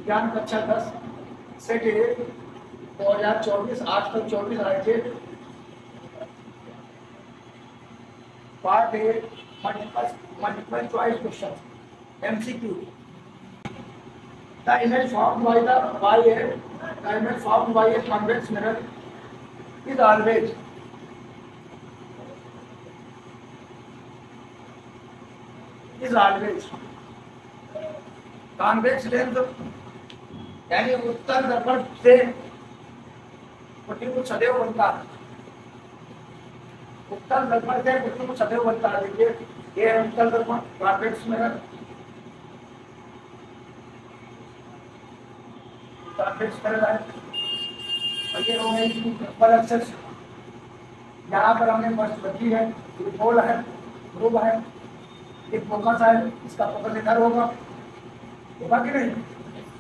विज्ञान कक्षा 10 सेट ए 2024 8 तक 24 आए थे। Part A multiple choice question MCQ। The image formed by a convex mirror is always convex lens, यानी उत्तल दर्पण से प्रतिबिंब सदैव बनता है। उत्तल दर्पण से प्रतिबिंब सदैव बनता है। देखिए ये है उत्तल दर्पण, कॉन्वेक्स मिरर, कॉन्वेक्स मिरर है। और ये हो गई डबल एक्सेस। यहाँ पर हमने फर्स्ट बची है, पोल है, ध्रुव है, एक फोकस है। इसका फोकस इधर होगा कि नहीं?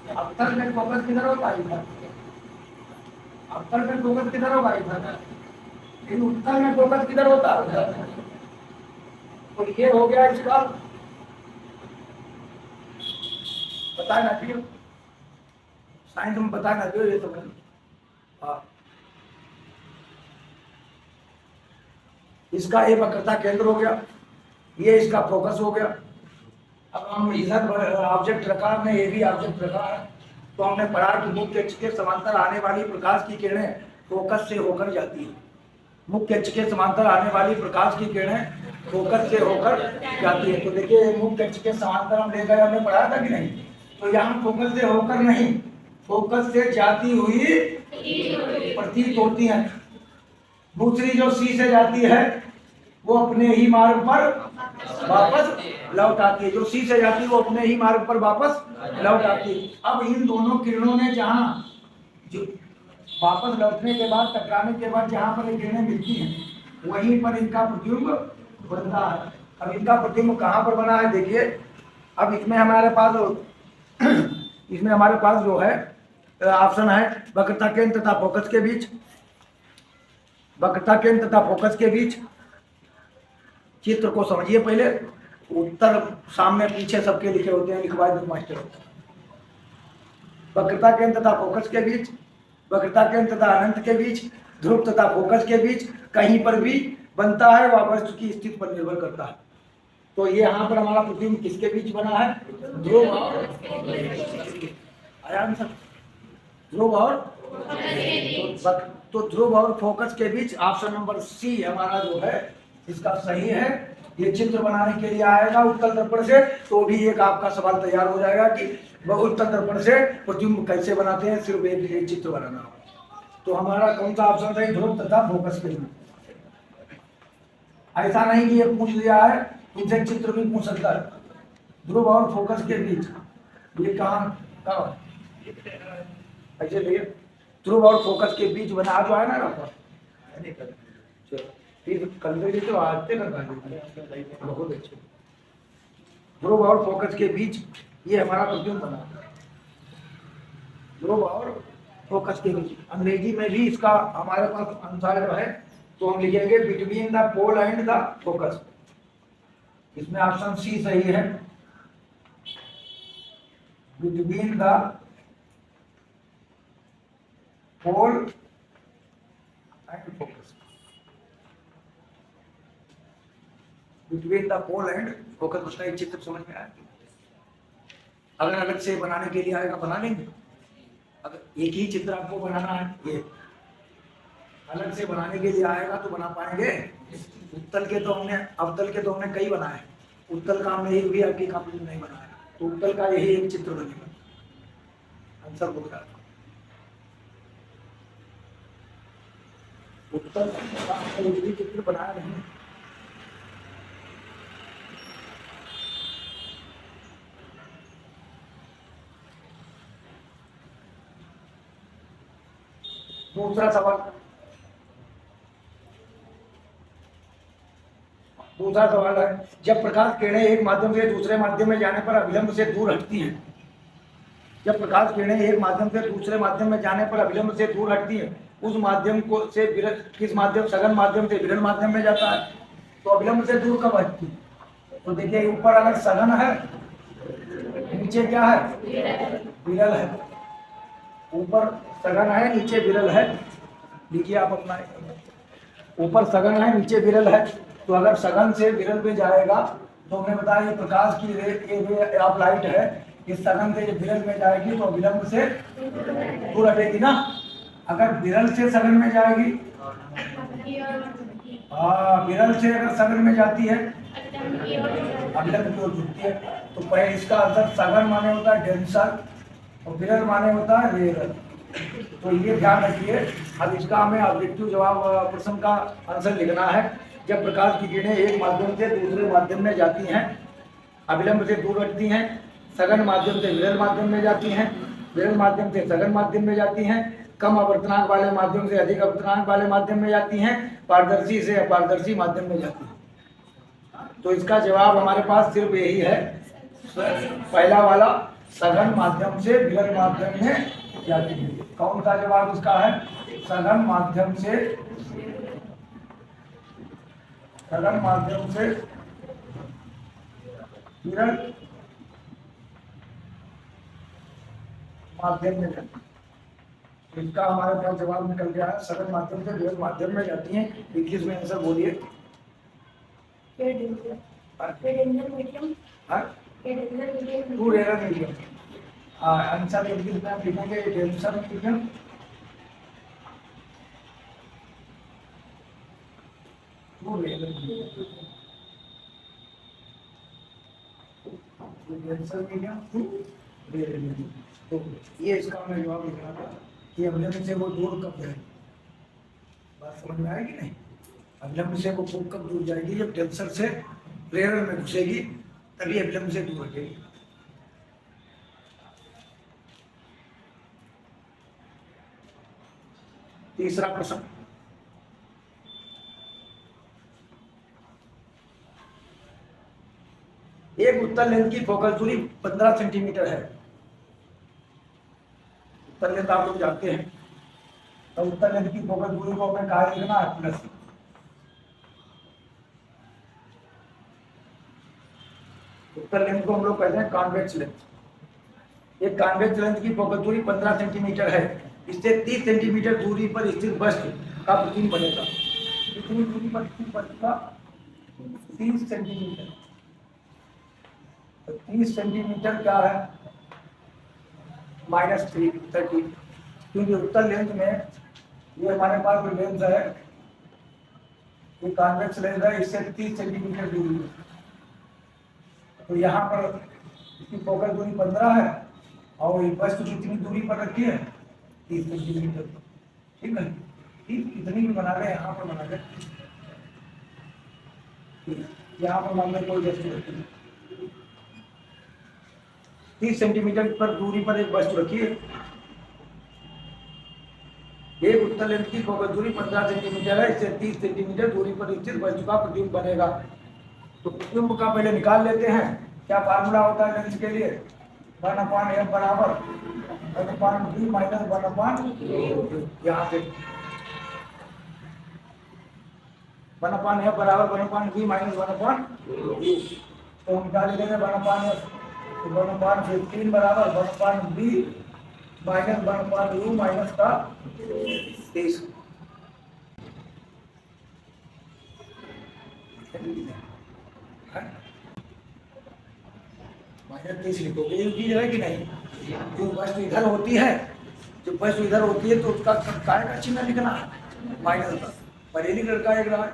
अवतल में फोकस किधर होगा? इधर। अवतल में फोकस किधर होगा? इधर। लेकिन उत्तल में फोकस किधर होता है? उधर। तो ये हो गया इसका, बताए ना फिर साइंस में बताए ना जो ये तो हाँ। इसका ये वक्रता केंद्र हो गया, ये इसका फोकस हो गया। अब हम इधर ऑब्जेक्ट रखा, हमने ये भी ऑब्जेक्ट रखा है, तो हमने पढ़ा कि मुख्य अक्ष के समांतर आने वाली प्रकाश की किरणें फोकस से होकर जाती है। मुख्य अक्ष के समांतर आने वाली प्रकाश की किरणें फोकस से होकर जाती है। तो देखिए मुख्य अक्ष के समांतर हम ले गए, हमने पढ़ा था कि नहीं? तो यहाँ फोकस से होकर नहीं, फोकस से जाती हुई प्रतीत होती है। दूसरी जो सी से जाती है वो अपने ही मार्ग पर वापस लौट आती है। जो सी से जाती है वो अपने ही मार्ग पर वापस लौट आती है। अब इन दोनों किरणों ने जहाँ जो वापस लौटने के बाद, टकराने के बाद जहाँ पर ये किरणें मिलती हैं वहीं पर इनका प्रतिबिंब बनता है। अब इनका प्रतिबिंब कहाँ पर बना है? देखिए अब इसमें हमारे पास जो है ऑप्शन है वक्रता केंद्र तथा फोकस के बीच। वक्रता केंद्र तथा फोकस के बीच चित्र को समझिए पहले। उत्तर सामने पीछे सबके लिखे होते हैं, लिखवाए दो मास्टर। वक्रता केंद्र तथा फोकस के बीच, वक्रता केंद्र तथा अनंत के बीच, ध्रुव तथा फोकस के बीच कहीं पर भी बनता है, वह वस्तु की स्थिति पर निर्भर करता है। तो ये यहाँ पर हमारा प्रतिबिंब किसके बीच बना है? ध्रुव और ध्रुव और तो ध्रुव और फोकस के बीच ऑप्शन नंबर सी हमारा जो है इसका सही है। ये चित्र बनाने के लिए आएगा उत्तल दर्पण से, तो भी एक आपका सवाल तैयार हो जाएगा कि वह उत्तल दर्पण से प्रतिबिंब कैसे बनाते हैं, सिर्फ एक चित्र बनाना होगा। तो हमारा कौन सा ऑप्शन सही? ध्रुव तथा फोकस के बीच। ऐसा नहीं कि ये पूछ लिया है, तुमसे चित्र भी पूछ सकता है। ध्रुव और फोकस के बीच ये कहाँ ऐसे लिए ध्रुव और फोकस के बीच बना जो है ना तो आते बहुत अच्छे। ध्रुव और फोकस के बीच ये हमारा प्रतिबिंब बना। ध्रुव और फोकस के बीच, अंग्रेजी में भी इसका हमारे पास अनुसार जो है तो हम लिखेंगे between the pole and the focus. इसमें ऑप्शन सी सही है, between the pole and focus. Between the pole and focus, उसका एक चित्र समझ में आया। अगर अलग से बनाने के लिए आएगा बना लेंगे। अगर एक ही चित्र आपको बनाना है, ये अलग से बनाने के लिए आएगा तो बना पाएंगे। उत्तल के तो हमने, अवतल के तो हमने कई बनाए, उत्तल का हमने एक भी आपकी कॉपी नहीं बनाया, तो उत्तल का यही एक चित्र बनेगा। आंसर बोल रहा है उत्तल का एक भी चित्र बनाया नहीं। दूसरा सवाल है, जब प्रकाश किरणें एक माध्यम से दूसरे माध्यम में जाने पर अविलंब से दूर हटती हैं, जब प्रकाश किरणें एक माध्यम से दूसरे माध्यम में जाने पर अविलंब से दूर हटती हैं, उस माध्यम को से किस माध्यम, सघन माध्यम से विरल माध्यम में जाता है। तो अविलंब से दूर कब हटती है? तो देखिए ऊपर अगर सघन है, नीचे क्या है? विरल है, ऊपर सघन है नीचे विरल है। लिखिए आप अपना, ऊपर सघन है नीचे विरल है। तो अगर सघन से विरल पे जाएगा तो हमने बताया ये प्रकाश की रे ऑफ लाइट है, इस सघन से विरल में जाएगी तो विलंब से दूर हटेगी ना। अगर विरल से सघन में जाएगी, हाँ विरल से अगर सघन में जाती है अविलंब की ओर झुकती है। तो पहले इसका आंसर सघन माने होता है डेंसर और विरल माने होता है रेरल। तो ये ध्यान रखिए। अब इसका हमें ऑब्जेक्टिव जवाब प्रश्न का आंसर लिखना है। जब प्रकाश की किरणें एक माध्यम से दूसरे माध्यम में जाती हैं, अविलंब से दूर हटती हैं, सघन माध्यम से विरल माध्यम में जाती हैं, विरल माध्यम से सघन माध्यम में जाती हैं, कम आवर्तनांक वाले माध्यम से अधिक आवर्तनांक वाले माध्यम में जाती हैं, पारदर्शी से अपारदर्शी माध्यम में जाती हैं। तो इसका जवाब हमारे पास सिर्फ यही है, पहला वाला सघन माध्यम से विरल माध्यम में जाती है। कौन सा जवाब इसका है? सघन माध्यम से विरल माध्यम में जाती है। इसका हमारे पास जवाब निकल गया है, सघन माध्यम से विरल माध्यम में जाती हैं। इंग्लिश में आंसर बोलिए। To rarer medium. Answer English में आप लिखेंगे denser medium, to rarer medium, denser medium, to rarer medium. तो ये इसका हमें जवाब लिखना था कि अविलंब से वो दूर कब जाएगी। बात समझ में आएगी नहीं? अविलंब से वो कब दूर जाएगी? जब डेंसर से रेरल में घुसेगी तभी अविलंब से दूर हटेगी। तीसरा प्रश्न, एक उत्तल लेंस की फोकल दूरी 15 सेंटीमीटर है। उत्तल लेंस आप लोग जानते हैं, तो उत्तल लेंस की फोकल दूरी को हमें कहा लिखना है प्लस। उत्तल लेंस को हम लोग कहते हैं कॉन्वेक्स लेंस। एक कॉन्वेक्स लेंस की फोकल दूरी 15 सेंटीमीटर है। इससे 30 सेंटीमीटर दूरी पर स्थित वस्तु का प्रतिबिंब बनेगा। कितनी दूरी पर स्थित वस्तु का? 30 सेंटीमीटर। तो 30 सेंटीमीटर क्या है? -30, क्योंकि उत्तल लेंस में ये हमारे पास जो लेंस है ये कॉन्वेक्स लेंस है, इससे 30 सेंटीमीटर दूरी है। तो यहाँ पर इसकी फोकल दूरी 15 है और ये वस्तु कितनी दूरी पर रखी है? 30 सेंटीमीटर। ठीक है, कितनी भी बना ले, यहाँ पर बना ले, यहाँ पर मान लो कोई वस्तु रखी है 30 सेंटीमीटर पर दूरी पर एक वस्तु रखी है। एक उत्तल लेंस की फोकल दूरी 15 सेंटीमीटर है, इससे 30 सेंटीमीटर दूरी पर स्थित वस्तु का प्रतिबिंब बनेगा। तो प्रतिबिंब का पहले निकाल लेते हैं। क्या फार्मूला होता है लेंस के लिए? 1/f बराबर 1/b माइनस 1/, यहाँ से 1/f बराबर 1/b माइनस 1/u। तो हम क्या लिखेंगे? 1/f, तो 1/15 बराबर 1/b माइनस 1/u माइनस का 30। -30 लिखोगे, ये चीज है कि नहीं? जो वस्तु इधर होती है, तो उसका काय का चिन्ह लिखना है माइनस का। परेली लड़का एक रहा है,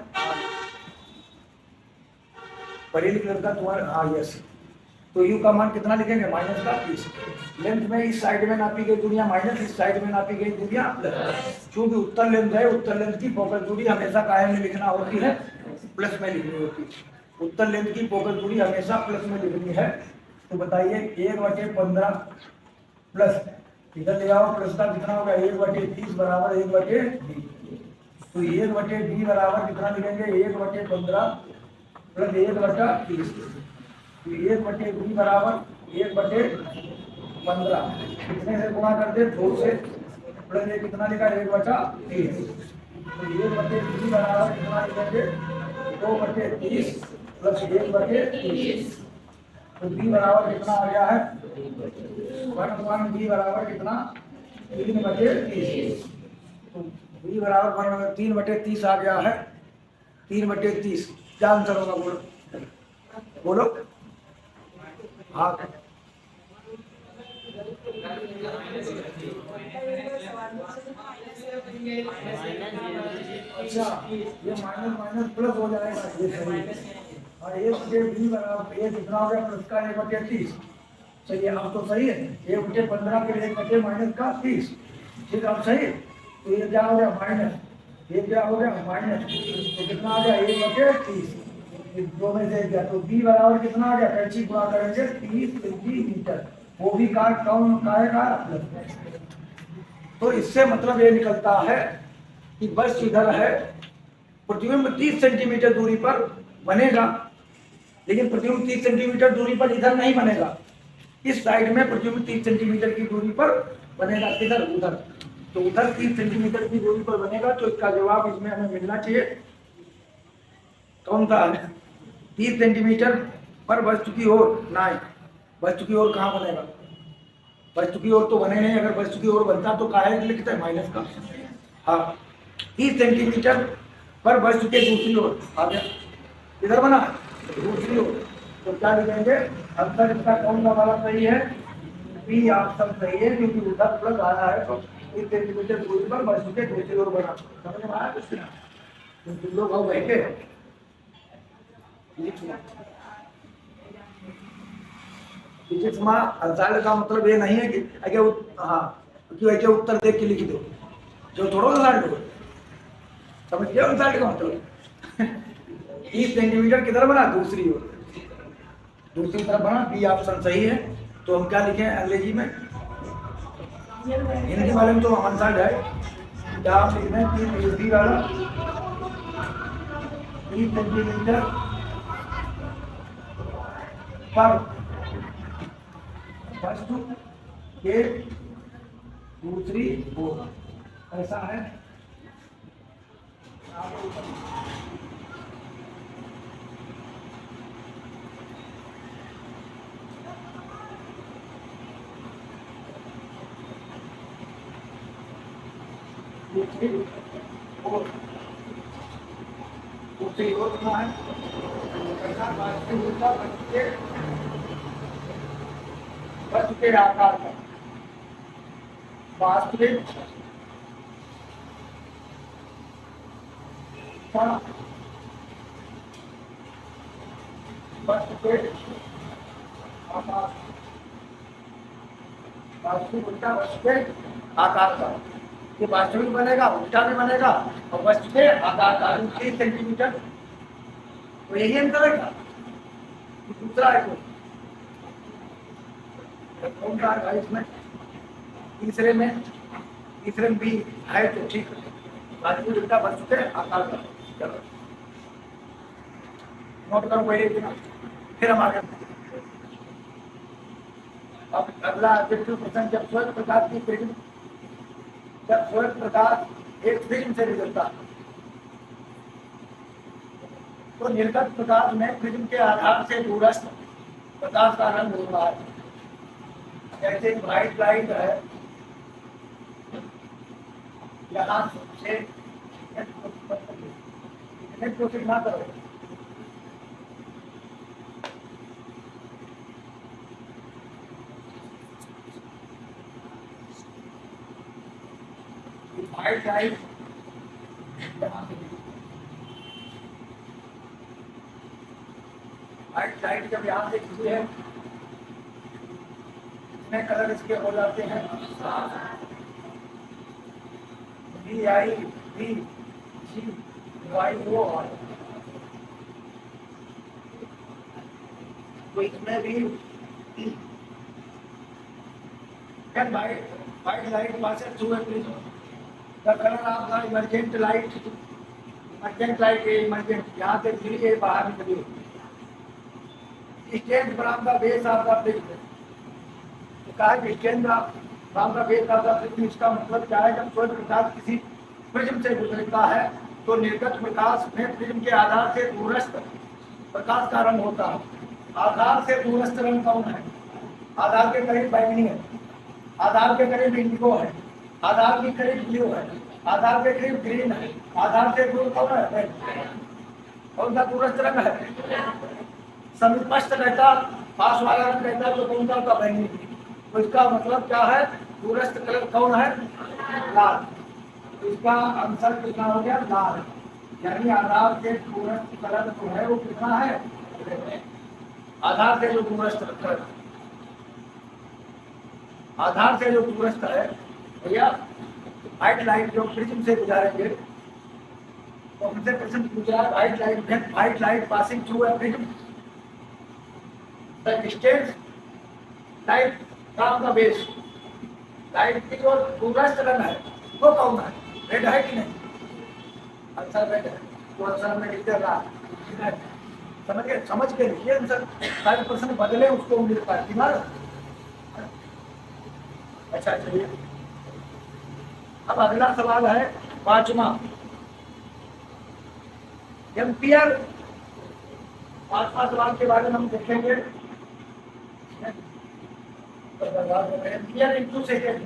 परेली लड़का तुम्हारा, हाँ यस। तो यू का मान कितना लिखेंगे? माइनस का 30। लेंथ में इस साइड में नापी गई दूरियां माइनस, इस साइड में नापी गई दूरियां प्लस। क्योंकि उत्तल लेंथ है, उत्तल लेंथ की फोकल दूरी हमेशा काय में लिखना होती है? प्लस में लिखनी होती है। उत्तल लेंथ की फोकल दूरी हमेशा प्लस में लिखनी है। तो बताइए 1/15 प्लस, इधर ले आओ, प्लस का कितना होगा? 1/30 बराबर 1/b। तो 1/b बराबर कितना लिखेंगे? 1/15 प्लस 1/30। 1/b बराबर 1/15, कितने से गुणा कर दे? 2 से, प्लस ये कितना लिखा? 1/30। तो 1/b बराबर कितना लिखेंगे? 2/30 प्लस 1/30। तो b बराबर कितना आ गया है? 1 बी बराबर कितना 3/30। तो बी बराबर 3/30 आ गया है। 3/30 क्या आंसर होगा बोलो बोलो। हाँ अच्छा ये माइनस माइनस प्लस हो जाएगा ये सही है। और 1/b बराबर ये कितना हो गया प्लस का 1/30। चलिए अब तो सही है 1/15 के 1 माइनस का 30। ठीक है अब सही। तो ये क्या हो गया माइनस ये क्या हो गया माइनस तो कितना आ गया 1/30। दो में से गया तो बी बराबर कितना आ गया कैंची गुणा करेंगे 30 सेंटीमीटर। वो भी काट कौन काटेगा प्लस। तो इससे मतलब ये निकलता है कि बस इधर है प्रतिबिंब 30 सेंटीमीटर दूरी पर बनेगा, लेकिन प्रतिबिंब 30 सेंटीमीटर दूरी पर इधर नहीं बनेगा। इस साइड में प्रतिबिंब 30 सेंटीमीटर की दूरी पर बनेगा। किधर उधर। तो उधर 30 सेंटीमीटर की दूरी पर बनेगा। तो इसका जवाब इसमें हमें मिलना चाहिए कौन सा है 30 सेंटीमीटर पर वस्तु की ओर। नहीं वस्तु की ओर कहाँ बनेगा वस्तु की ओर तो बने नहीं। अगर वस्तु की ओर बनता तो काहे लिखते हैं माइनस का। हाँ 30 सेंटीमीटर पर वस्तु के दूसरी ओर आ गया। इधर बना दूसरी ओर तो क्या लिखेंगे आंसर इसका कौन सा वाला सही है बी ऑप्शन सही है क्योंकि उधर प्लस आया है। तो 30 सेंटीमीटर दूरी पर वस्तु के दूसरी ओर बना। समझ में आया कुछ ना तुम लोग आओ बैठे फिजिक्स में आंसर का मतलब ये नहीं है कि ऐसे उत्तर देख के लिख दो जो थोड़ा आंसर दो। समझ गए आंसर का मतलब 30 सेंटीमीटर किधर बना दूसरी ओर दूसरी तरफ बना। बी ऑप्शन सही है। तो हम क्या लिखें अंग्रेजी में हिंदी वाले में तो आंसर है क्या आप लिख रहे हैं कि बी वाला 30 सेंटीमीटर पर वस्तु के दूसरी ओर ऐसा है। दूसरी ओर कितना है वस्तु के आकार का वास्तविक वस्तु के आकार वास्तविक उल्टा वस्तु के आकार का ये वास्तविक बनेगा उल्टा भी बनेगा और वस्तु के आकार का 30 सेंटीमीटर। तो यही अंतर है दूसरा है कौन सा है इसमें तीसरे में भी है तो ठीक है वास्तविक उल्टा वस्तु के आकार का। चलो नोट करो पहले फिर हम आगे। अब अगला प्रश्न जब स्वयं प्रकाश की प्रिज्म जब स्वयं प्रकाश एक प्रिज्म से गुजरता तो निर्गत प्रकाश में प्रिज्म के आधार से दूरस्थ प्रकाश का रंग होता है। जैसे ब्राइट लाइट है यहाँ से कोशिश ना करो व्हाइट लाइट व्हाइट लाइट जब यहाँ से खिंचती है इतने कलर इसके हो जाते हैं VIVGYO तो इसमें भी white light passes through a prism. The color of the emergent light emergent यहाँ से फिर ये बाहर निकली stand from the base of the prism. तो कहा कि stand from the base of the prism इसका मतलब क्या है जब स्वयं प्रकाश किसी प्रिज्म से गुजरता है तो निर्गत प्रकाश में प्रिज्म के आधार से दूरस्थ प्रकाश का रंग होता है। आधार से दूरस्थ रंग कौन है आधार के करीब बैंगनी है आधार के करीब इंडिगो है, आधार के करीब ब्लू है, आधार के करीब ग्रीन है, आधार से दूर कौन है? कौन सा दूरस्थ रंग है? समीपस्थ रहता, पास वाला रंग रहता तो कौन सा होता? बैंगनी। तो इसका मतलब क्या है? दूरस्थ कलर कौन है? लाल। तो इसका आंसर कितना हो गया? लाल। यानी आधार से दूरस्थ कलर जो है वो कितना है? आधार से जो दूरस्थ कलर, आधार से जो दूरस्थ है भैया, व्हाइट लाइट जो प्रिज्म से गुजारेंगे, तो हमसे प्रश्न पूछा है white light passing through a prism, the distance light from the base, light की जो दूरस्थ रंग है वो कौन है? रेड है कि नहीं? आंसर रेड है। तो आंसर में लिख दे रहा है, समझ के लिखिए आंसर, सारे प्रश्न बदले उसको मिल पाए दिमाग। अच्छा चलिए, अब अगला सवाल है 5वां। एम्पियर, 5वां सवाल के बारे में हम देखेंगे। Ampere into second,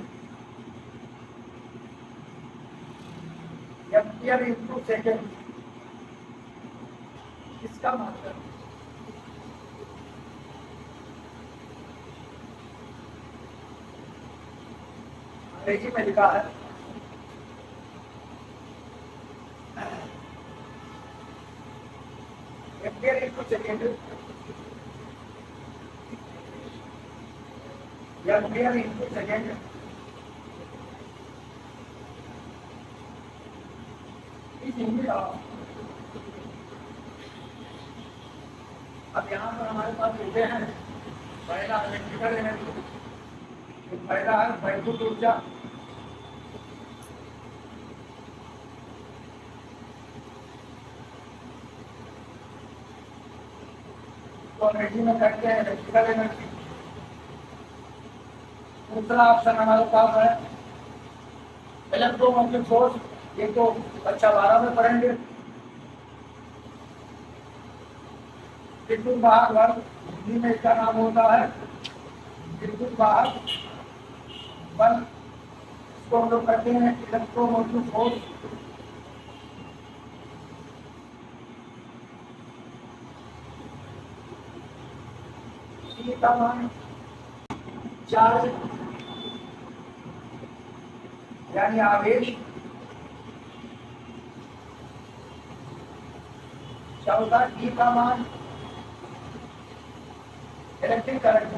ampere into second इसका मतलब अंग्रेजी में लिखा है ampere into second, ampere into second अब यहाँ पर हमारे पास लिखे हैं पहला इलेक्ट्रिकल एनर्जी, पहला है वैद्युत ऊर्जा, तो अंग्रेजी में कहते हैं इलेक्ट्रिकल एनर्जी। दूसरा ऑप्शन हमारे पास है इलेक्ट्रोमोटिव फोर्स, ये तो कक्षा 12 में पढ़ेंगे। विद्युत वाहक वर्ग, हिंदी में इसका नाम होता है विद्युत वाहक बल, इसको हम लोग कहते हैं इलेक्ट्रोमोटिव फोर्स। ई का मान चार्ज यानी आवेश, चौथा ई का मान इलेक्ट्रिक करंट,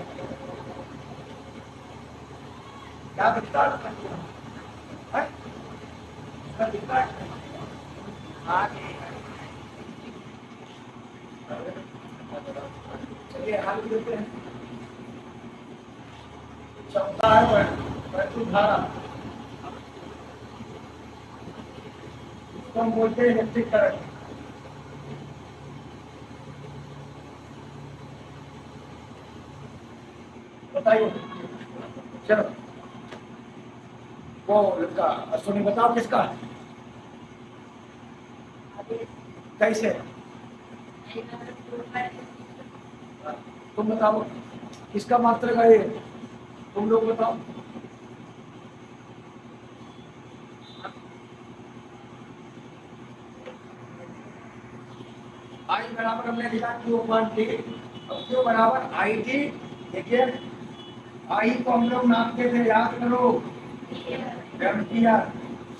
क्या दिखता है? चलिए आगे देखते हैं। चौथा है वैद्युत धारा, इसको हम बोलते हैं इलेक्ट्रिक करंट। बताइए, चलो वो लड़का सुनी, बताओ किसका है? कैसे? तुम बताओ किसका मात्रक है ये, तुम लोग बताओ। आई बराबर हमने लिखा Q/T, और Q बराबर IT। देखिए आई को हम लोग नापते थे, याद करो एम्पियर,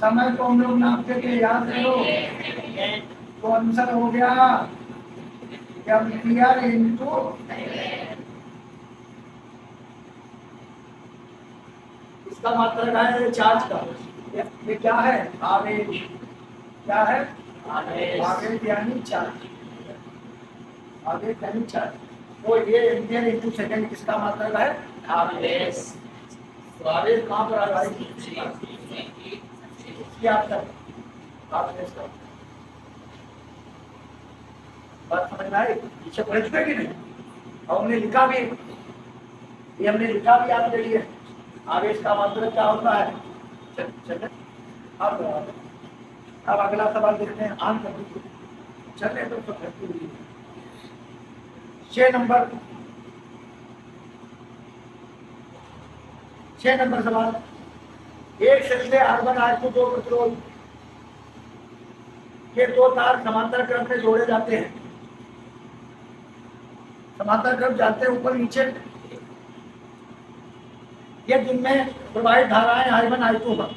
समय को हम लोग नापते थे, याद करो। तो आंसर हो गया एम्पियर इंटू, इसका मात्रक है चार्ज का। ये क्या है? आवेश। क्या है? आवेश यानी चार्ज, आवेश यानी चार्ज। तो ये एम्पियर इंटू सेकेंड किसका मात्रक है? आवेश। तो आवेश कहाँ पर आ रहा है? आवेश का बात समझ में आई? पीछे पढ़ चुके कि नहीं? और हमने लिखा भी, ये हमने लिखा भी आपके लिए, आवेश का मात्रक क्या होता है। चलिए अब अगला सवाल देखते हैं। आन कर चले तो 6 नंबर, 6 नंबर सवाल, एक सेल से R1 R2 दो प्रतिरोध के दो तार समांतर क्रम में जोड़े जाते हैं। समांतर क्रम जानते हैं, ऊपर नीचे। ये जिनमें प्रवाहित धाराएं I1 I2 है,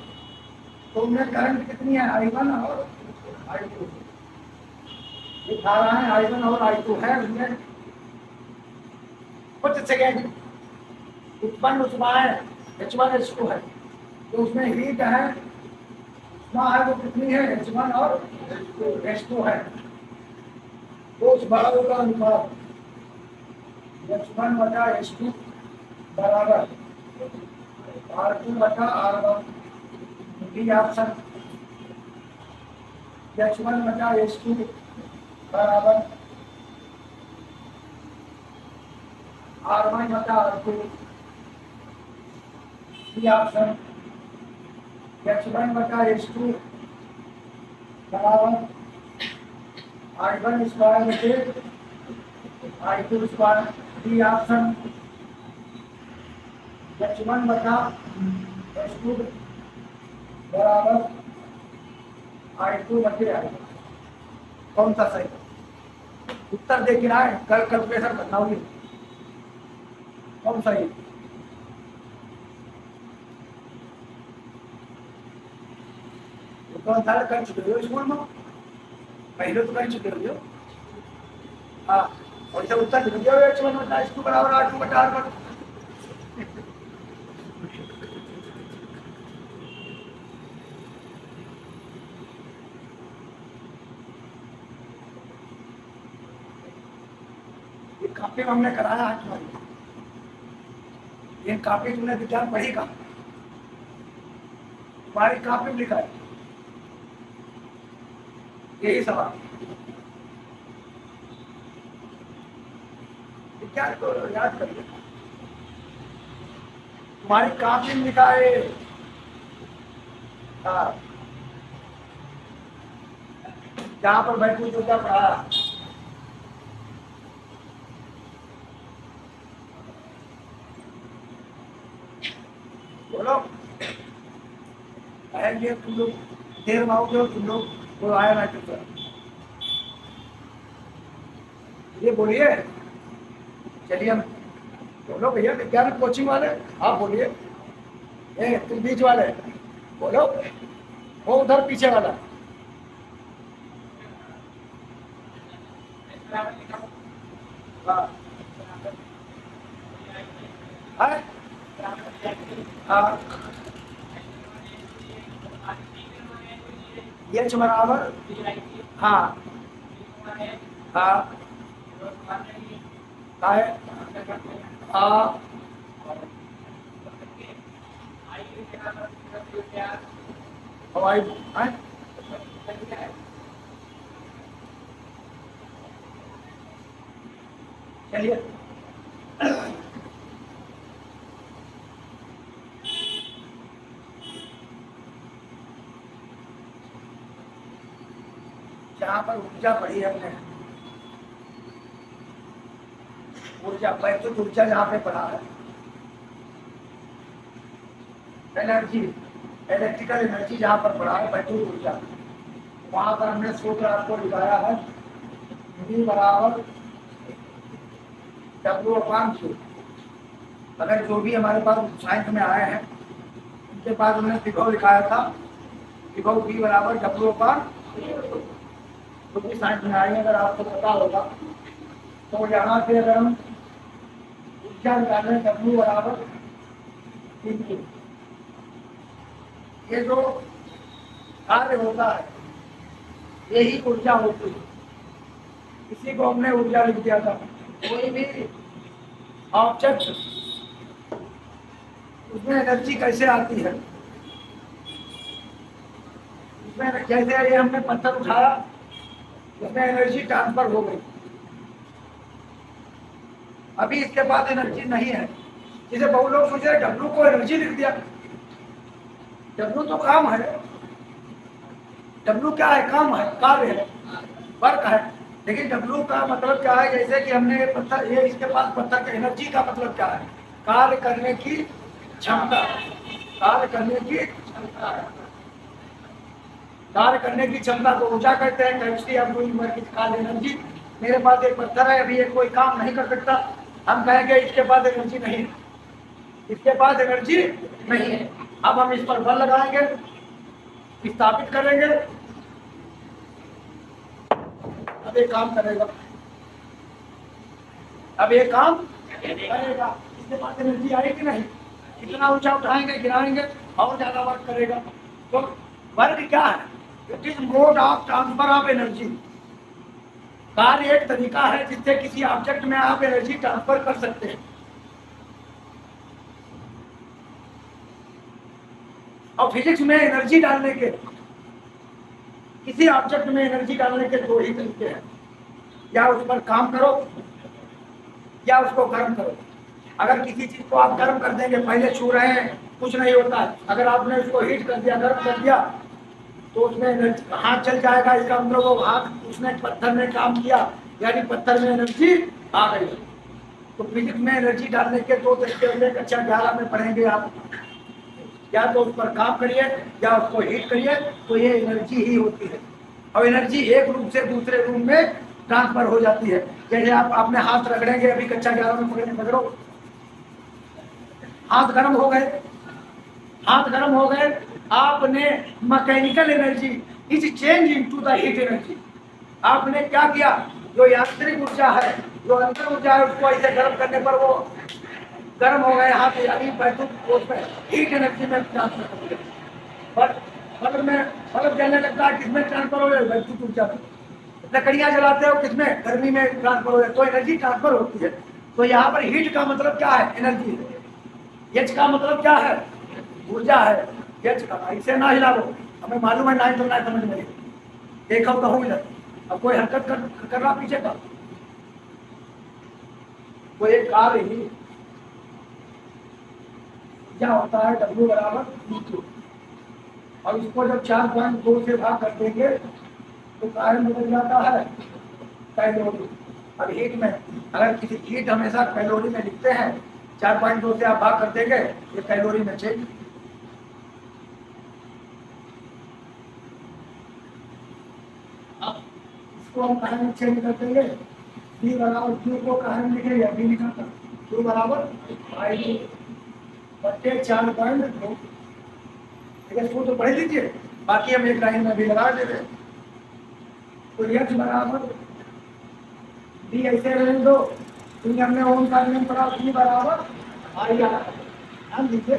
तो उनमें करंट कितनी है? I1 और I2। ये धाराएं I1 और I2 है, उनमें कुछ सेकेंड उत्पन्न ऊष्माएं H1 H2 है, तो उसमें हीट है, ऊष्मा है, वो कितनी है? H1 और H2 है। तो उस बड़ाव का अनुपात H1 बटा H2 बराबर R2 बटा R1। डी ऑप्शन, H1 बटा H2 बराबर R1 बटा R2। डी ऑप्शन, H1 बटा H2 बराबर I1 स्क्वायर बटे I2 square. D option, H1 बटा H2 बराबर I2 बटे I1। कौन सा सही? उत्तर देख रहा है, कल कैलकुलेशन करना होगी। कौन सही? कौन सा कर चुके हो स्कूल में? पहले तो कर चुके हो। हाँ, और जब उत्तर लिख दिया H1 बटा H2 बराबर R2 बटा R1। काफी हमने कराया है तुम्हारी, ये काफी तुमने विज्ञान पढ़ी का? तुम्हारी काफी में लिखा है यही सवाल। विज्ञान को याद करिए, तुम्हारी काफी में लिखा है। हाँ, जहाँ पर बैठू तो क्या पढ़ा? बोलो, आएंगे तुम लोग, देर में आओगे और तुम लोग को आया ना तो ये बोलिए। चलिए हम बोलो भैया, विज्ञान कोचिंग वाले आप बोलिए। तुम बीच वाले बोलो, वो उधर पीछे वाला। हाँ हाँ, H बराबर, हाँ हाँ है, हाँ हवाई है। चलिए जहाँ पर ऊर्जा पढ़ी है हमने, ऊर्जा वैद्युत ऊर्जा जहाँ पे पढ़ा है, एनर्जी, इलेक्ट्रिकल एनर्जी जहाँ पर पढ़ा है वैद्युत ऊर्जा, वहाँ पर हमने सूत्र आपको दिखाया है V बराबर W/Q। अगर जो भी हमारे पास साइंस में आए हैं उनके पास हमने विभव दिखाया था, विभव V बराबर W/Q। जो भी साइंस में आए, अगर आपको पता होगा तो यहाँ से अगर हम ऊर्जा निकालें W बराबर Q, ये जो कार्य होता है यही ऊर्जा होती है। इसी को हमने ऊर्जा लिख दिया था। कोई भी ऑब्जेक्ट, उसमें एनर्जी कैसे आती है, उसमें जैसे ये हमने पत्थर उठाया, उसमें एनर्जी ट्रांसफर हो गई। अभी इसके बाद एनर्जी नहीं है, जिसे बहुत लोग सोच रहे डब्लू को एनर्जी लिख दिया। डब्लू तो काम है, डब्लू क्या है? काम है, कार्य है, वर्क है। लेकिन डब्लू का मतलब क्या है? जैसे कि हमने पत्थर, ये इसके पास पत्थर का एनर्जी का मतलब क्या है? कार्य करने की क्षमता, कार्य करने की क्षमता, कार्य करने की क्षमता को ऊर्जा कहते हैं। Capacity of doing work is called energy. मेरे पास एक पत्थर है, अभी ये कोई काम नहीं कर सकता, हम कहेंगे इसके पास एनर्जी नहीं है, इसके पास एनर्जी नहीं है। अब हम इस पर बल लगाएंगे, स्थापित करेंगे, अब ये काम करेगा, अब ये काम करेगा। इसके पास एनर्जी आएगी नहीं, इतना ऊंचा उठाएंगे, गिराएंगे और ज्यादा वर्क करेगा। तो वर्क क्या है? It is mode of transfer of energy. कार्य एक तरीका है जिससे किसी ऑब्जेक्ट में आप एनर्जी ट्रांसफर कर सकते हैं। और फिजिक्स में एनर्जी डालने के, किसी ऑब्जेक्ट में एनर्जी डालने के दो ही तरीके हैं, या उस पर काम करो या उसको गर्म करो। अगर किसी चीज को आप गर्म कर देंगे, पहले छू रहे हैं कुछ नहीं होता है, अगर आपने उसको हीट कर दिया, गर्म कर दिया, तो उसमें एनर्जी, हाथ चल जाएगा, इसका मतलब वो हाथ, उसने पत्थर में काम किया, यानी पत्थर में एनर्जी आ गई। तो फिजिक्स में एनर्जी डालने के दो तरीके होते हैं, कक्षा 11 में पढ़ेंगे आप। या तो उस पर काम करिए या उसको हीट करिए, तो ये एनर्जी ही होती है। और एनर्जी एक रूप से दूसरे रूप में ट्रांसफर हो जाती है। जैसे आप अपने हाथ रगड़ेंगे, अभी कक्षा 11 में पकड़ो, हाथ गर्म हो गए, हाथ गर्म हो गए, आपने mechanical energy is change into the heat energy. आपने क्या किया? जो यांत्रिक ऊर्जा है, जो अंतर ऊर्जा है, उसको ऐसे गर्म करने पर वो गर्म हो गए हाथ, यानी हीट एनर्जी में ट्रांसफर कर दिया। बल्ब जलने लगता है, किसमें ट्रांसफर हो जाए? वैद्युत ऊर्जा में। लकड़ियां जलाते हो, किसमें? गर्मी में ट्रांसफर हो जाए, तो एनर्जी ट्रांसफर होती है। तो यहाँ पर हीट का मतलब क्या है? एनर्जी। एच का मतलब क्या है? ऊर्जा है। एच का, ऐसे ना हिला लो, हमें मालूम है नहीं, तो ना समझ में देखो तो हूँ इधर। अब कोई हरकत कर रहा पीछे का, कोई एक कार्य ही क्या होता है? W बराबर E2। और इसको जब 4.2 से भाग कर देंगे तो कार्य बदल जाता है कैलोरी। अब हीट में, अगर किसी हीट हमेशा कैलोरी में लिखते हैं, 4.2 से आप भाग कर देंगे, ये कैलोरी में चेंज। इसको हम कहाँ में चेंज कर देंगे? D बराबर Q को कहाँ में लिखेंगे? D लिखा था, Q बराबर I2 बटे 4.2। इसको तो पढ़ लीजिए, बाकी हम एक लाइन में भी लगा दे रहे। तो H बराबर D ऐसे रहने दो, क्योंकि हमने ओम का नियम पढ़ा, D बराबर I आर। ध्यान दीजिए,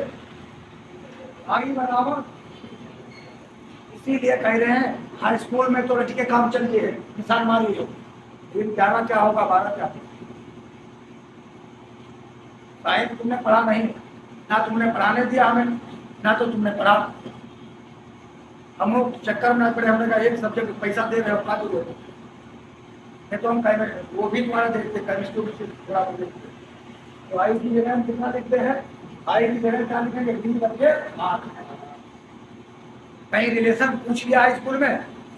I बराबर, इसीलिए कह रहे हैं हाई स्कूल में तो रट के काम चलती है, निशान मारी हो, लेकिन 11 क्या होगा 12 क्या? साइंस तुमने पढ़ा नहीं, ना तुमने पढ़ाने दिया हमें, ना तो तुमने पढ़ा। हम लोग चक्कर में पड़े, हमने कहा एक सब्जेक्ट पैसा दे रहे हो, का दो, तो हम कह रहे वो भी तुम्हारा देखते, केमिस्ट्री थोड़ा देखते। तो आई की जगह हम कितना लिखते हैं? आई की जगह क्या लिखेंगे? D बटे R। कहीं रिलेशन पूछ लिया है स्कूल में,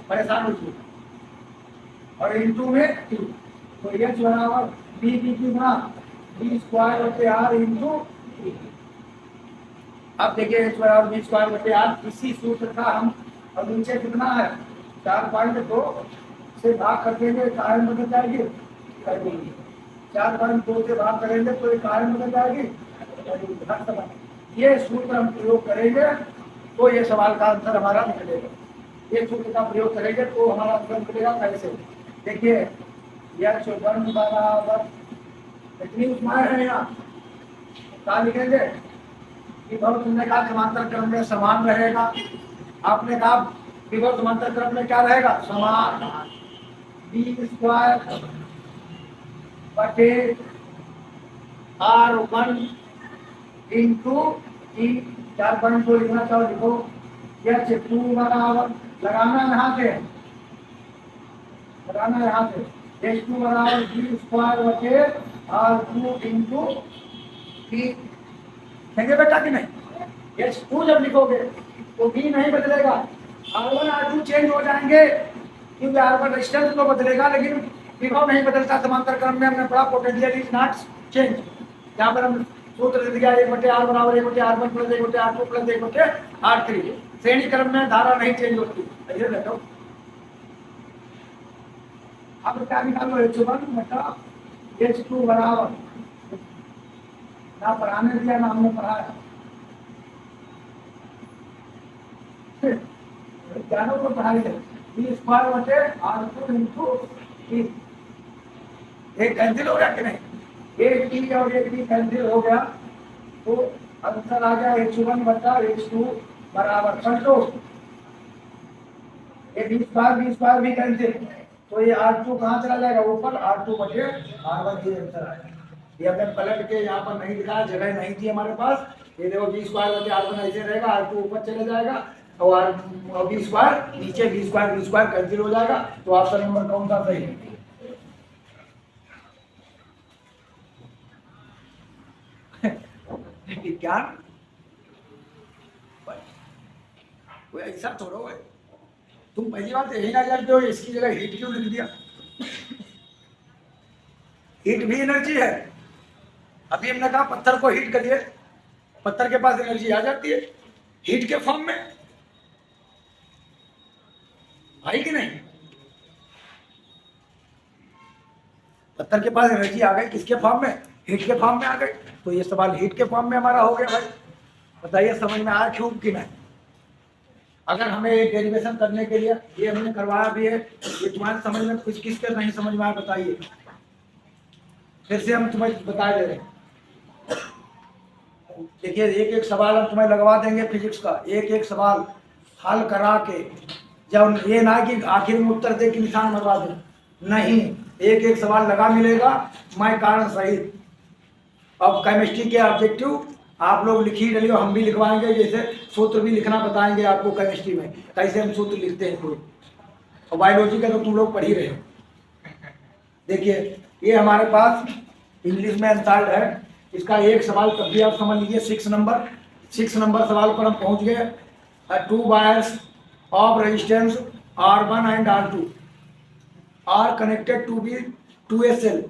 परेशान हो चुके, और इंटू में Q। तो H बराबर B की गुना D स्क्वायर बटे R इंटू। अब देखिए H बराबर B स्क्वायर बटे R, इसी सूत्र का हम, और नीचे कितना है? 4.2 से भाग कर देंगे, कारण बदल जाएगी, 4.2 से भाग करेंगे तो ये कारण बदल जाएगी। ये सूत्र हम प्रयोग करेंगे तो ये सवाल का आंसर हमारा निकलेगा। ये सूत्र का प्रयोग करेंगे तो हमारा आंसर निकलेगा। कैसे? देखिए, यह 1 बराबर इतनी उष्माएं हैं यहाँ, क्या लिखेंगे? विभव तुमने कहा समांतर क्रम में समान रहेगा, आपने कहा विभव समांतर क्रम में क्या रहेगा? समान। D स्क्वायर बटे R1 इंटू E। 4.2 लिखना चाहो लिखो। H 2 बराबर, लगाना यहाँ से, लगाना यहाँ से, H2 बराबर D स्क्वायर बटे R2 इंटू D। देंगे बेटा कि नहीं? H2 जब लिखोगे तो B नहीं बदलेगा, R1 R2 चेंज हो जाएंगे, क्योंकि R1 रेजिस्टेंस तो बदलेगा लेकिन विभव नहीं बदलता। समांतर क्रम में हमने पढ़ा पोटेंशियल इज नॉट चेंज। यहाँ पर हम सूत्र दे दिया 1/r बराबर 1/r1 plus 1/r2 plus 1/r3। श्रेणी क्रम में धारा नहीं चेंज होती। ऐसे देखो अब क्या निकालो H1 बटा H2 बराबर, ना पढ़ाने दिया ना हमने पढ़ाया, ज्ञानों को पढ़ाई है। b² बटे r2 इंटू t। एक कैंसिल हो गया कि नहीं, एक t और एक t कैंसिल हो गया, तो आंसर आ गया H1 बटा H2 बराबर पलटो, ये b² भी कैंसिल, तो ये r2 कहाँ चला जाएगा ऊपर, r2 बटे r1 की आंसर आएगा। ये हमने पलट के यहाँ पर नहीं लिखा, जगह नहीं थी हमारे पास। ये देखो b² बटे r1 ऐसे रहेगा, r2 ऊपर चले जाएगा और b² नीचे, b² कैंसिल हो जाएगा। तो ऑप्शन नंबर कौन सा सही है? विज्ञान कोई ऐसा थोड़ा है, तुम पहली बात यही ना जानते हो इसकी जगह हीट क्यों लिख दिया। हीट भी एनर्जी है। अभी हमने कहा पत्थर को हीट करिए, पत्थर के पास एनर्जी आ जाती है हीट के फॉर्म में, आई कि नहीं? पत्थर के पास एनर्जी आ गई, किसके फॉर्म में, हीट के फॉर्म में आ गई। तो ये सवाल हीट के फॉर्म में हमारा हो गया भाई। बताइए समझ में आया क्यों कि नहीं? अगर हमें एक डेरिवेशन करने के लिए, ये हमने करवाया भी है, ये तुम्हारे समझ में कुछ किसके नहीं समझ में आया बताइए, फिर से हम तुम्हें बता दे रहे हैं। देखिए एक एक सवाल हम तुम्हें लगवा देंगे फिजिक्स का, एक एक सवाल हल करा के, जब ये ना कि आखिर में उत्तर दे के निशान मरवा दे, नहीं, एक एक सवाल लगा मिलेगा मैं कारण सहित। अब केमिस्ट्री के ऑब्जेक्टिव आप लोग लिख ही रही हो, हम भी लिखवाएंगे, जैसे सूत्र भी लिखना बताएंगे आपको केमिस्ट्री में कैसे हम सूत्र लिखते हैं पूरे, और बायोलॉजी का तो तुम लोग पढ़ ही रहे हो। देखिए ये हमारे पास इंग्लिश में आंसर है, इसका एक सवाल तब भी आप समझ लीजिए। 6 नंबर सवाल पर हम पहुंच गए। 2 wires of resistance R1 and R2 are connected to a cell.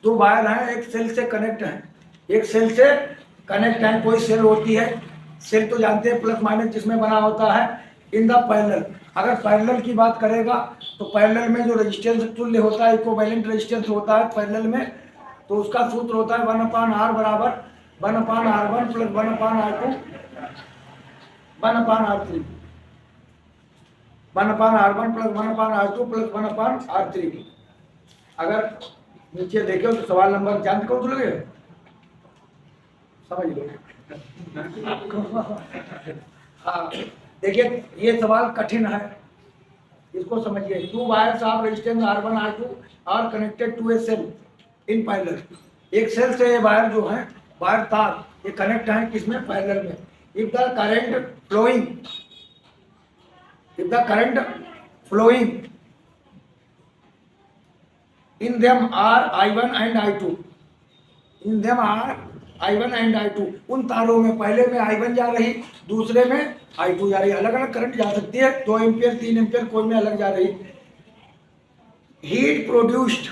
2 wire हैं, एक सेल से कनेक्ट है, एक सेल से कनेक्ट है। कोई सेल होती है, सेल तो जानते हैं प्लस माइनस जिसमें बना होता है, इन द पैरेलल। अगर पैरेलल की बात करेगा तो पैरेलल में जो रेजिस्टेंस तुल्य होता है, इक्विवेलेंट रेजिस्टेंस होता है पैरेलल में, तो उसका सूत्र होता है 1/r बराबर 1/r1 plus 1/r2 1/r3, 1/r1 plus 1/r2 plus 1/r3। अगर नीचे देखे तो सवाल नंबर जानते कौन भूल गए, समझ लो। हाँ देखिए ये सवाल कठिन है, इसको समझिए। 2 wires of resistance R1 R2 are connected to a cell in parallel. एक सेल से ये वायर जो है, वायर तार, ये कनेक्ट है किसमें, पैरेलल में। If the current flowing in them are I1 and I2, उन तारों में पहले में I1 जा रही, दूसरे में I2 जा रही, अलग अलग करंट जा सकती है, 2 एम्पियर 3 एम्पियर कोई में अलग जा रही। हीट प्रोड्यूस्ड,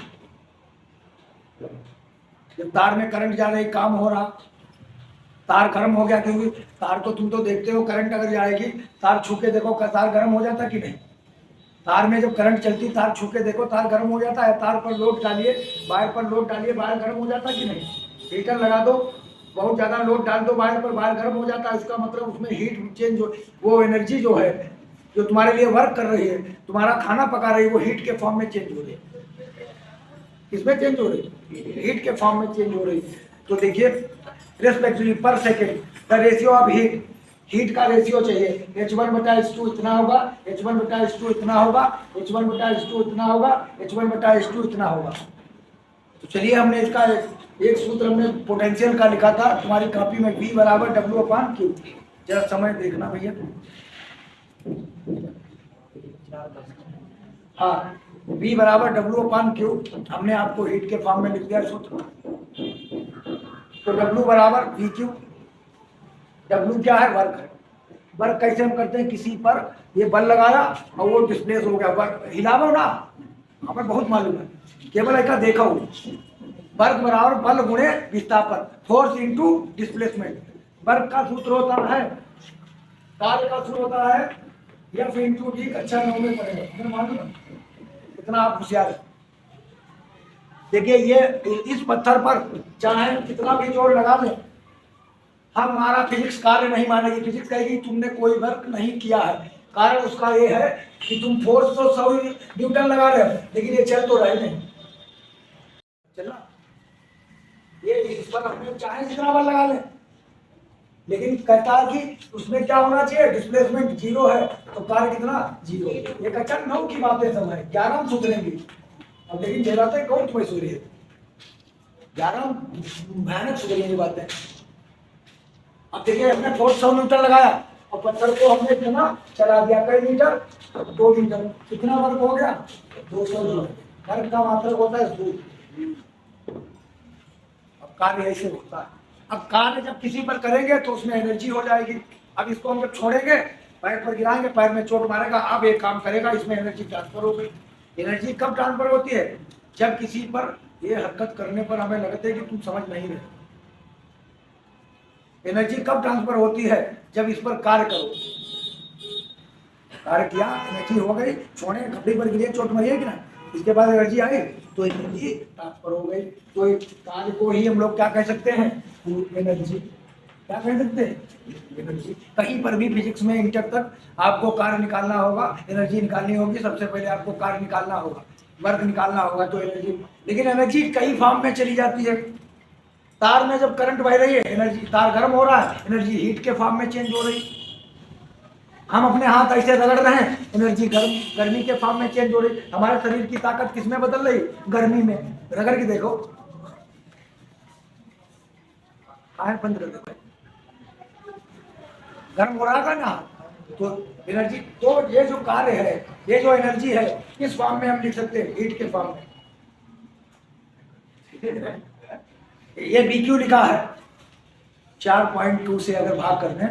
जब तार में करंट जा रही, काम हो रहा, तार गर्म हो गया, क्योंकि तार तो तुम तो देखते हो, करंट अगर जाएगी तार छू के देखो तार गर्म हो जाता कि नहीं। तार में जब करंट चलती, तार छू के देखो तार गर्म हो जाता है। तार पर लोड डालिए, वायर पर लोड डालिए, वायर गर्म हो जाता कि नहीं। हीटर लगा दो, बहुत ज़्यादा लोड डाल दो वायर पर, वायर गर्म हो जाता है। इसका मतलब उसमें हीट चेंज हो, वो एनर्जी जो है जो तुम्हारे लिए वर्क कर रही है, तुम्हारा खाना पका रही है, वो हीट के फॉर्म में चेंज हो रही है। किसमें चेंज हो रही है, हीट के फॉर्म में चेंज हो रही है। तो देखिए रेस्पेक्टिवली पर second the ratio of heat का रेशियो चाहिए। H1/H2 इतना होगा, H1/H2 इतना होगा, H1/H2 इतना होगा, H1/H2 इतना होगा। तो चलिए हमने इसका एक सूत्र हमने पोटेंशियल का लिखा था तुम्हारी कॉपी में, V बराबर W/Q। जरा समय देखना भैया। हाँ V बराबर W/Q हमने आपको हीट के फॉर्म में लिख दिया सूत्र। तो W बराबर VQ, W क्या है, वर्क है। वर्क कैसे हम करते हैं, किसी पर ये बल लगाया और वो डिस्प्लेस हो गया, वर्क हिलावो ना, हमें बहुत मालूम है, केवल ऐसा देखा हो। वर्क बराबर बल गुणे विस्थापन, फोर्स इंटू डिस्प्लेसमेंट। वर्क का सूत्र होता है, कार्य का सूत्र होता है एफ इंटू डी। अच्छा 9 में पड़ेगा, तुम्हें मालूम है, इतना आप होशियार है। देखिए ये इस पत्थर पर चाहे कितना भी जोर लगा ले, हमारा फिजिक्स कार्य नहीं मानेगी। फिजिक्स कहेगी तुमने कोई वर्क नहीं किया है। कारण उसका ये है कि तुम फोर्स तो 100 न्यूटन लगा रहे हो, लेकिन ये चल तो रहे नहीं। चलना ये इस पर हमने चाहे जितना बल लगा ले, लेकिन कहता है कि उसमें क्या होना चाहिए, डिस्प्लेसमेंट 0 है तो कार्य कितना 0। ये कक्षा 9 की बातें सब है, 11 हम सुधरेंगे। अब लेकिन ये बातें कौन तुम्हें सुधरी है, 11 भयानक सुधरी ये बातें। अब देखिए हमने फोर्स 100 न्यूटन लगाया और पत्थर को हमने कितना चला दिया, कई मीटर, 2 मीटर। कितना वर्क हो गया, 200 न्यूटन। वर्क का मात्रक होता है 2। अब कार्य ऐसे होता है। अब कार्य जब किसी पर करेंगे तो उसमें एनर्जी हो जाएगी। अब इसको हम जब छोड़ेंगे, पैर पर गिराएंगे, पैर में चोट मारेगा, अब एक काम करेगा, इसमें एनर्जी ट्रांसफर हो गई। एनर्जी कब ट्रांसफर होती है, जब किसी पर ये हरकत करने पर हमें लगता है कि तुम समझ नहीं रहे। एनर्जी कब ट्रांसफर होती है, जब इस पर कार्य करो, कार्य किया, एनर्जी हो गई, छोड़े, कपड़े पर गिरे, चोट मरी है कि ना, इसके बाद एनर्जी आई तो एनर्जी ट्रांसफर हो गई। तो इस कार्य को ही हम लोग क्या कह सकते हैं, एनर्जी। क्या कह सकते हैं, एनर्जी। कहीं पर भी फिजिक्स में इंटर तक आपको कार्य निकालना होगा, एनर्जी निकालनी होगी। सबसे पहले आपको कार्य निकालना होगा, वर्क निकालना होगा, तो एनर्जी। लेकिन एनर्जी कई फॉर्म में चली जाती है। तार में जब करंट बह रही है, एनर्जी, तार गर्म हो रहा है, एनर्जी हीट के फॉर्म में चेंज हो रही। हम अपने हाथ ऐसे रगड़ रहे हैं, एनर्जी गर्मी के फॉर्म में चेंज हो रही। हमारे शरीर की ताकत किस में बदल रही, गर्मी में। रगड़ के देखो, बंद कर दो, गर्म हो रहा था ना, तो एनर्जी। तो ये जो कार्य है, ये जो एनर्जी है, किस फॉर्म में हम लिख सकते हैं, हीट के फॉर्म में। ये BQ लिखा है, 4.2 से अगर भाग कर दें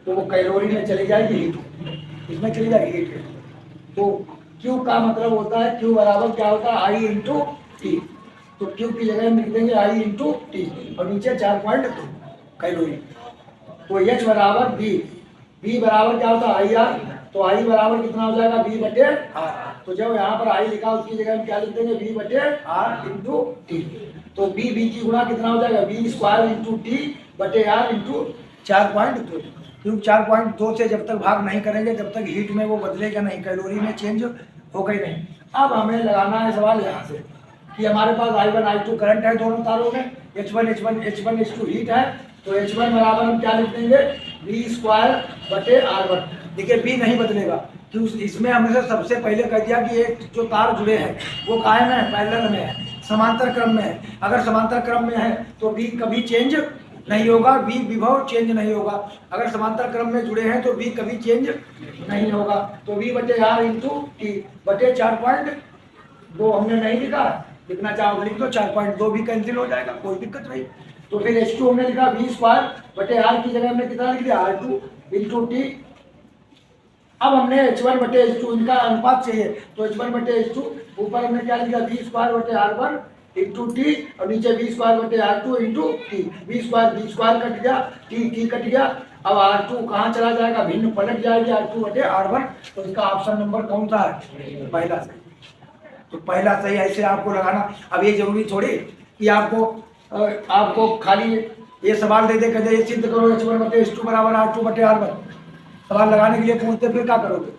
तो वो कैलोरी में चली जाएगी, हीट इसमें चली जाएगी, हीट। तो Q का मतलब होता है, Q बराबर क्या होता है, I इंटू टी। तो Q की जगह हम लिख देंगे I इंटू टी और नीचे 4.2 कैलोरी। तो H बराबर B बराबर क्या होता है, IR। तो I बराबर कितना हो जाएगा, B बटे R। तो जब यहाँ पर I लिखा उसकी जगह हम क्या लिख देंगे, B बटे R इंटू टी। तो B की गुणा कितना हो जाएगा, B स्क्वायर इंटू टी बटे R इंटू 4.2। क्योंकि 4.2 से जब तक भाग नहीं करेंगे, जब तक हीट में वो बदलेगा नहीं, कैलोरी में चेंज होगा ही नहीं। अब हमें लगाना है सवाल यहाँ से कि हमारे पास I1 I2 करंट है दोनों तारों में, H1 H2 हीट है। तो H1 बराबर हम क्या लिख देंगे, B स्क्वायर बटे R1। देखिए B नहीं बदलेगा, क्योंकि इसमें हमने सबसे पहले कह दिया कि एक जो तार जुड़े हैं वो कायम है, पैरेलल में है, समांतर क्रम में है। अगर समांतर क्रम में है तो B कभी चेंज नहीं होगा, B विभव चेंज नहीं होगा। अगर समांतर क्रम में जुड़े हैं तो B कभी चेंज नहीं होगा। तो B बटे R इंटू टी बटे 4.2 हमने नहीं लिखा, लिखना चाहो लिख दो, 4.2 भी कैंसिल हो जाएगा, कोई दिक्कत नहीं। तो फिर H2 हमने लिखा B स्क्वायर बटे R की जगह हमने कितना लिख दिया, R2 इंटू टी। अब हमने H1 बटे H2 इनका अनुपात चाहिए, तो H1 बटे H2 ऊपर हमने क्या लिखा, B स्क्वायर बटे R1 इंटू टी और नीचे B स्क्वायर बटे R2 into T. B square cut गया, टी कट गया। अब R2 कहाँ चला जाएगा, भिन्न पलट जाएगी, R2 बटे R1। तो इसका ऑप्शन नंबर कौन सा है, पहला सही। तो पहला सही ऐसे आपको लगाना। अब ये जरूरी थोड़ी कि आपको खाली ये सवाल दे कहते ये सिद्ध करो H1 बटे H2 बराबर R2 बटे R1। सवाल लगाने के लिए पूछते, फिर क्या करोगे,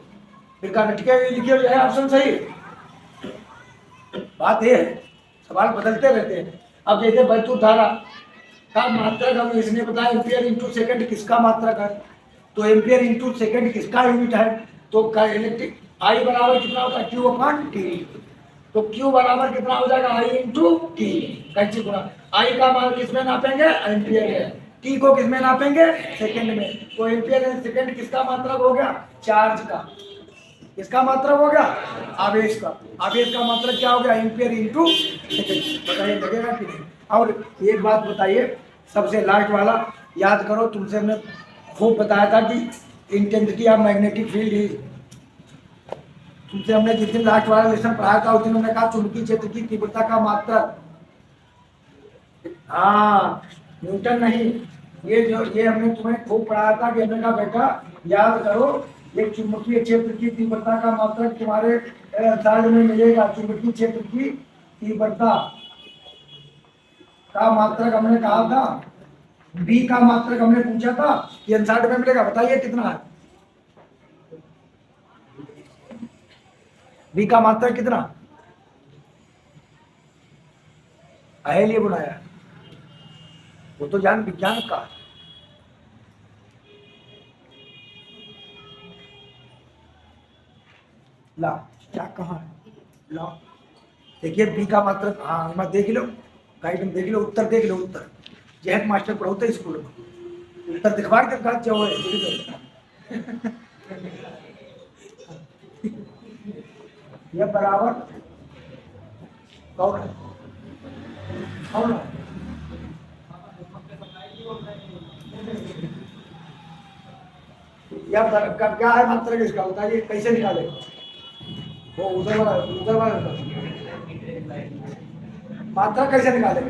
फिर क्या लिखे लिखिए है ऑप्शन सही। बात ये है, सवाल बदलते रहते हैं। अब जैसे वैद्युत धारा का मात्रक हम इसने बताया एम्पियर इंटू सेकंड किसका मात्रक है, तो एम्पियर इंटू सेकंड किसका यूनिट है। तो इलेक्ट्रिक I बराबर कितना होता है, Q अपॉन टी। तो Q बराबर कितना हो जाएगा, I इंटू टी, कैंची गुणा। I का मान किसमें नापेंगे, एम्पियर में, टी को किसमें नापेंगे, सेकंड में। तो एम्पियर सेकंड किसका मात्रक हो गया, चार्ज का। इसका मात्रक हो गया, आवेश का। आवेश का मात्रक क्या हो गया, एम्पियर इंटू सेकंड। बताइए लगेगा कि नहीं। और एक बात बताइए, सबसे लास्ट वाला याद करो, तुमसे हमने खूब बताया था कि इंटेंसिटी ऑफ मैग्नेटिक फील्ड ही। तुमसे हमने जिस दिन लास्ट वाला लेसन पढ़ाया था उस दिन हमने कहा चुंबकीय क्षेत्र की तीव्रता का मात्रक हाँ, न्यूटन नहीं, ये हमने तुम्हें खूब पढ़ाया था कि हमने कहा बेटा याद करो, एक चुंबकीय क्षेत्र की तीव्रता का मात्रक तुम्हारे साइड में मिलेगा। चुंबकीय क्षेत्र की तीव्रता का मात्रक हमने कहा था, बी का मात्रक हमने पूछा था, ये एनसाइड में मिलेगा। बताइए कितना है बी का मात्रक कितना? अहेलिया बनाया, वो तो ज्ञान विज्ञान का है। ला क्या कहाँ है? ला देखिए बी का मात्रक, हाँ मैं देख लो, गाइड में देख लो, उत्तर देख लो, उत्तर जहत मास्टर पढ़ाते स्कूल में, उत्तर दिखवा के दिखा जो है यह बराबर कौन है? कौन है? क्या है मात्रक इसका? बताइए कैसे निकाले? वो उधर वाला मात्रा कैसे निकाले?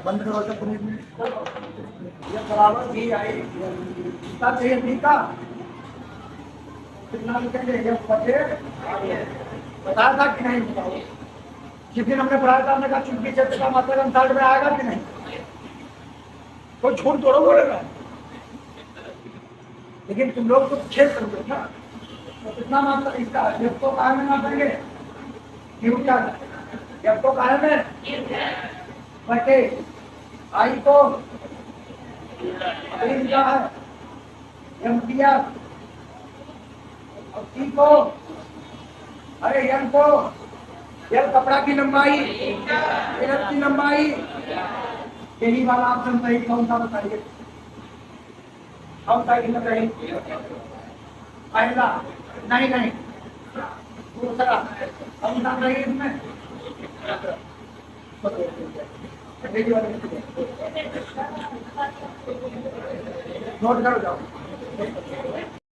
बंद करो तो ये बराबर भी आई, कितना चाहिए बी का? कितना लिखेंगे? ये बताया था कि नहीं? बताओ, जिस दिन हमने पढ़ाया था, हमने कहा चुंबकीय क्षेत्र का मात्रक एनसाइड में आएगा कि नहीं? कोई झूठ थोड़ा बोलेगा, लेकिन तुम लोग तो क्षेत्र हो ना, तो कितना मात्रा इसका? जब तो काय में मापेंगे, न्यूटन। जब तो काय में बटे आई को क्या है? एम्पियर। और टी को, अरे एम को, एल कपड़ा की लंबाई, एल की लंबाई। यही वाला ऑप्शन सही कौन सा बताइए? कौन सा इसमें सही? पहला नहीं, नहीं दूसरा कौन सा सही इसमें? नोट करो जाओ।